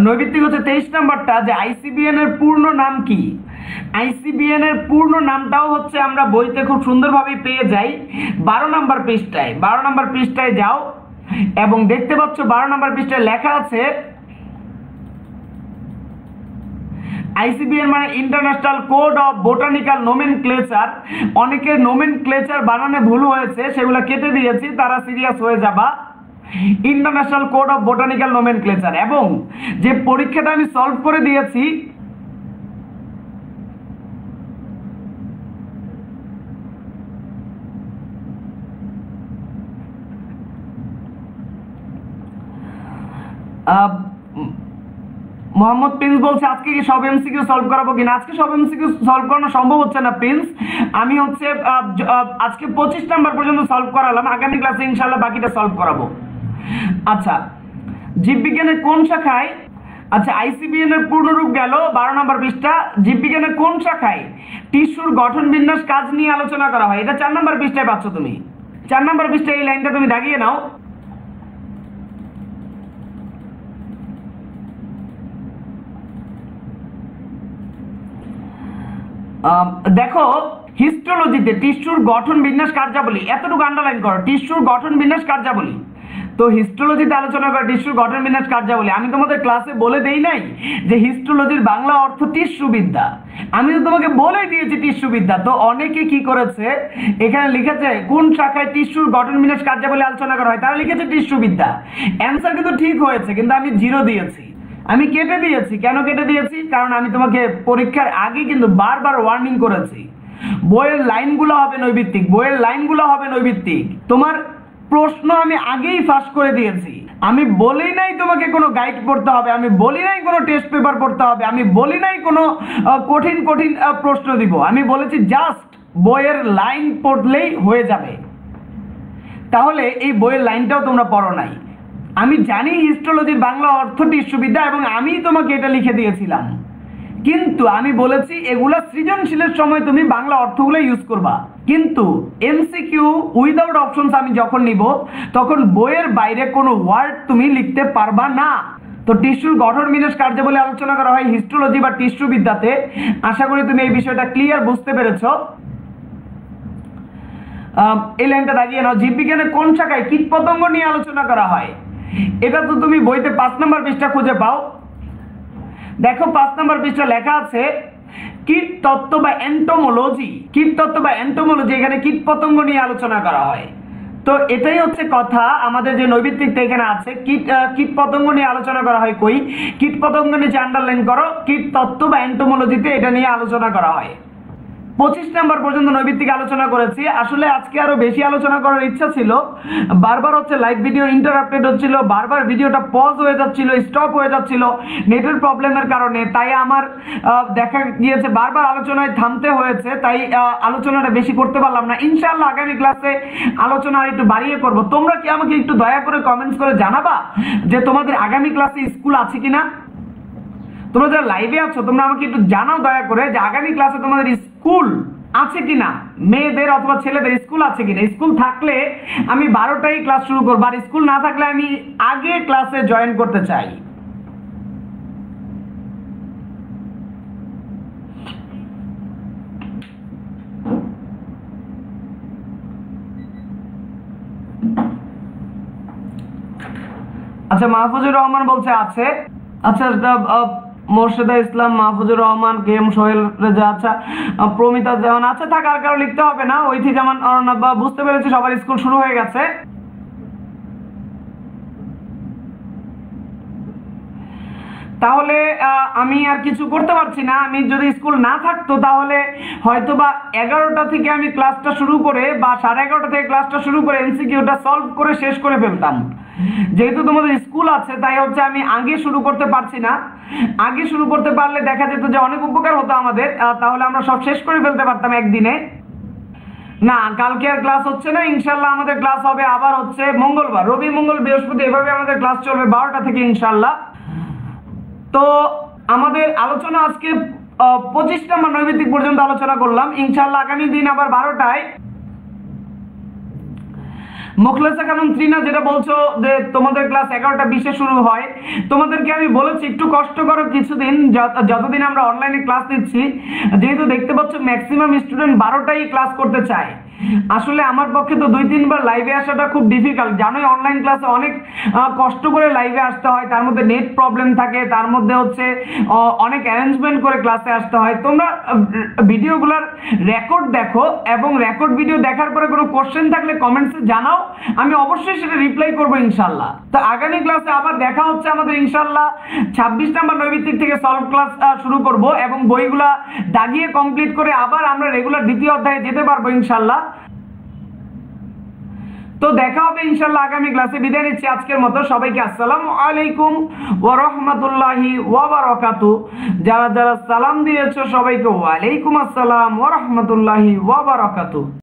নৈর্ভিত্তিক হচ্ছে 23 নম্বরটা, যে আইসিবিএন এর পূর্ণ নাম কি? আইসিবিএন এর পূর্ণ নামটাও হচ্ছে আমরা বইতে খুব সুন্দরভাবে পেয়ে যাই 12 নম্বর পৃষ্ঠায়। 12 নম্বর পৃষ্ঠায় যাও এবং দেখতে পাচ্ছ 12 নম্বর পৃষ্ঠায় লেখা আছে আইসিবিএন মানে international code of botanical nomenclature. অনেকের নোমেনক্লেচার বানানে ভুল হয়েছে, সেগুলো কেটে দিয়েছি, তারা সিরিয়াস হয়ে যাবা। International code of botanical nomenclature. এবং যে পরীক্ষাটা আমি সলভ করে দিয়েছি মোহাম্মদ প্রিন্স বলছে আজকে কি সব এমসিকিউ সলভ করাবো কিনা? আজকে সব এমসিকিউ সলভ করানো সম্ভব হচ্ছে না প্রিন্স। আমি হচ্ছে আজকে 25 নাম্বার পর্যন্ত সলভ করালাম, আগামী ক্লাসে ইনশাআল্লাহ বাকিটা সলভ করাবো। আচ্ছা, জীববিজ্ঞানের কোন শাখায়, আচ্ছা আইসিবিএন এর পূর্ণরূপ গেল 12 নম্বর পৃষ্ঠা। জীববিজ্ঞানের কোন শাখায় টিস্যুর গঠন বিন্যাস কাজ নিয়ে আলোচনা করা হয়? এটা 4 নম্বর পৃষ্ঠায় পাচ্ছ তুমি। 4 নম্বর পৃষ্ঠায় এই লাইনটা তুমি দাগিয়ে নাও। দেখো হিস্টোলজিতে টিস্যুর গঠন বিন্যাস কার্যাবলী, এতটুকু আন্ডারলাইন করো, টিস্যুর গঠন বিন্যাস কার্যাবলী। তো হিস্টোলজিতে আলোচনা করে টিস্যুর গঠন বিন্যাস কার্যাবলী। আমি তোমাদের ক্লাসে বলে দেই নাই যে হিস্টোলজির বাংলা অর্থ টিস্যুবিদ্যা? আমি তো তোমাকে বলে দিয়েছি টিস্যুবিদ্যা। তো অনেকে কি করেছে, এখানে লিখেছে কোন শাখায় টিস্যুর গঠন বিন্যাস কার্যাবলী আলোচনা করা হয়, তারা লিখেছে টিস্যুবিদ্যা। অ্যান্সার কিন্তু ঠিক হয়েছে, কিন্তু আমি 0 দিয়েছি, আমি কেটে দিয়েছি। কেন কেটে দিয়েছি? কারণ আমি তোমাকে পরীক্ষার আগে কিন্তু বারবার ওয়ার্নিং করেছি বইয়ের লাইনগুলো হবে নৈর্ভিত্তিক, বইয়ের লাইনগুলো হবে নৈর্ভিত্তিক। তোমার প্রশ্ন আমি আগেই ফাঁস করে দিয়েছি। আমি বলি নাই তোমাকে কোনো গাইড পড়তে হবে, আমি বলি নাই কোনো টেস্ট পেপার পড়তে হবে, আমি বলি নাই কোনো কঠিন কঠিন প্রশ্ন দিব। আমি বলেছি জাস্ট বইয়ের লাইন পড়লেই হয়ে যাবে। তাহলে এই বইয়ের লাইনটাও তোমরা পড়ো নাই। আমি জানি হিস্টোলজির বাংলা অর্থ টিস্যুবিদ্যা এবং আমি তোমাকে এটা লিখে দিয়েছিলাম, কিন্তু আমি বলেছি এগুলা সৃজনশীলের সময় তুমি বাংলা অর্থগুলো ইউজ করবা। কিন্তু এমসিকিউ উইদাউট অপশনস আমি যখন নিব তখন বইয়ের বাইরে কোনো ওয়ার্ড তুমি লিখতে পারবা না। তো টিস্যুর গঠন বিন্যাস কার্যাবলী আলোচনা করা হয় হিস্টোলজি বা টিস্যুবিদ্যাতে। আশা করি তুমি এই বিষয়টা ক্লিয়ার বুঝতে পেরেছো। এই লাইনটা দাগিয়ে নাও। জীববিজ্ঞানের কোন শাখায় কীটপতঙ্গ নিয়ে আলোচনা করা হয়? এটা তো তুমি বইতে 5 নম্বর পৃষ্ঠা খুঁজে পাও। দেখো 5 নম্বর পৃষ্ঠা লেখা আছে কীটতত্ত্ব বা এন্টোমোলজি। কীটতত্ত্ব বা এন্টোমোলজি, এখানে কীটপতঙ্গ নিয়ে আলোচনা করা হয়। তো এটাই হচ্ছে কথা, আমাদের যে নৈবিত্তিকটা এখানে আছে কীটপতঙ্গ নিয়ে আলোচনা করা হয়। কই কীটপতঙ্গ নিচে আন্ডারলাইন করো, কীটতত্ত্ব বা এন্টোমোলজিতে এটা নিয়ে আলোচনা করা হয়। 25 নম্বর পর্যন্ত নৈবিত্তিক আলোচনা করেছি। আসলে আজকে আরো বেশি আলোচনা করার ইচ্ছা ছিল, বারবার হচ্ছে লাইভ ভিডিও ইন্টারাপ্টেড হচ্ছিল, বারবার ভিডিওটা পজ হয়ে যাচ্ছিল, স্টপ হয়ে যাচ্ছিল নেটের প্রবলেমের কারণে। তাই আমার দেখা গিয়েছে বারবার আলোচনায় থামতে হয়েছে, তাই আলোচনাটা বেশি করতে পারলাম না। ইনশাআল্লাহ আগামী ক্লাসে আলোচনা আর একটু বাড়িয়ে করব। তোমরা কি আমাকে একটু দয়া করে কমেন্টস করে জানাবা যে তোমাদের আগামী ক্লাসে স্কুল আছে কিনা? তোমরা যারা লাইভে আছো তোমরা আমাকে একটু জানাও দয়া করে যে আগামী ক্লাসে তোমাদের স্কুল আছে কিনা, মেয়েদের অথবা ছেলেদের স্কুল আছে কিনা। স্কুল থাকলে আমি 12টায় ক্লাস শুরু করবো, আর স্কুল না থাকলে আমি আগে ক্লাসে জয়েন করতে চাই। আচ্ছা, মাহফুজুর রহমান বলছে আছে। আচ্ছা, মোর্শেদা ইসলাম, মাহফুজুর রহমান, কে এম সোহেল রেজা, আচ্ছা প্রমিতা জামান, আচ্ছা থাকার কারো লিখতে হবে না। ঐথি জামান, বুঝতে পেরেছি সবার স্কুল শুরু হয়ে গেছে। তাহলে আমি আর কিছু করতে পারছি না। আমি যদি স্কুল না থাকতো তাহলে হয়তো বা 11টা থেকে আমি ক্লাসটা শুরু করে বা 11:30 থেকে ক্লাসটা শুরু করে এমসিকিউটা সলভ করে শেষ করে ফেলতাম। যেহেতু তোমাদের স্কুল আছে তাই হচ্ছে আমি আগে শুরু করতে পারছি না। আগে শুরু করতে পারলে দেখা যেত যে অনেক উপকার হতো আমাদের, তাহলে আমরা সব শেষ করে ফেলতে পারতাম একদিনে। না, কালকে আর ক্লাস হচ্ছে না। ইনশাল্লাহ আমাদের ক্লাস হবে আবার হচ্ছে মঙ্গলবার, রবি মঙ্গল বৃহস্পতি, এভাবে আমাদের ক্লাস চলবে 12টা থেকে ইনশাল্লাহ। তো আমাদের আলোচনা আজকে 25 নম্বর নৈবিত্তিক পর্যন্ত আলোচনা করলাম। ইনশাআল্লাহ আগামী দিন আবার 12টায়। মুখলেসা খানম ত্রিনা যেটা বলছো যে তোমাদের ক্লাস 11:20 শুরু হয়, তোমাদেরকে আমি বলেছি একটু কষ্ট করো কিছুদিন, যতদিন আমরা অনলাইনে ক্লাস নিচ্ছি। যেহেতু দেখতে পাচ্ছ ম্যাক্সিমাম স্টুডেন্ট 12টায় ক্লাস করতে চায়। আসলে আমার পক্ষে তো 2-3 বার লাইভে আসাটা খুব ডিফিকাল্ট, জানোই অনলাইন ক্লাসে অনেক কষ্ট করে লাইভে আসতে হয়, তার মধ্যে নেট প্রবলেম থাকে, তার মধ্যে হচ্ছে অনেক অ্যারেঞ্জমেন্ট করে ক্লাসে আসতে হয়। তোমরা ভিডিওগুলোর রেকর্ড দেখো এবং রেকর্ড ভিডিও দেখার পরে কোনো কোশ্চেন থাকলে কমেন্টসে জানাও, আমি অবশ্যই সেটা রিপ্লাই করবো ইনশাল্লাহ। তো আগামী ক্লাসে আবার দেখা হচ্ছে আমাদের ইনশাল্লাহ। 26 নম্বর নৈবিত্তিক থেকে সলভ ক্লাস শুরু করব এবং বইগুলা দাগিয়ে কমপ্লিট করে আবার আমরা রেগুলার দ্বিতীয় অধ্যায়ে যেতে পারবো ইনশাল্লাহ। তো দেখা হবে ইনশাল্লাহ আগামী ক্লাসে। বিদায় নিচ্ছি আজকের মতো। সবাইকে আসসালামু আলাইকুম ওয়া রাহমাতুল্লাহি ওয়া বারাকাতুহু। যারা যারা সালাম দিয়েছো সবাইকে ওয়া আলাইকুম আসসালাম ওয়া রাহমাতুল্লাহি ওয়া বারাকাতুহু।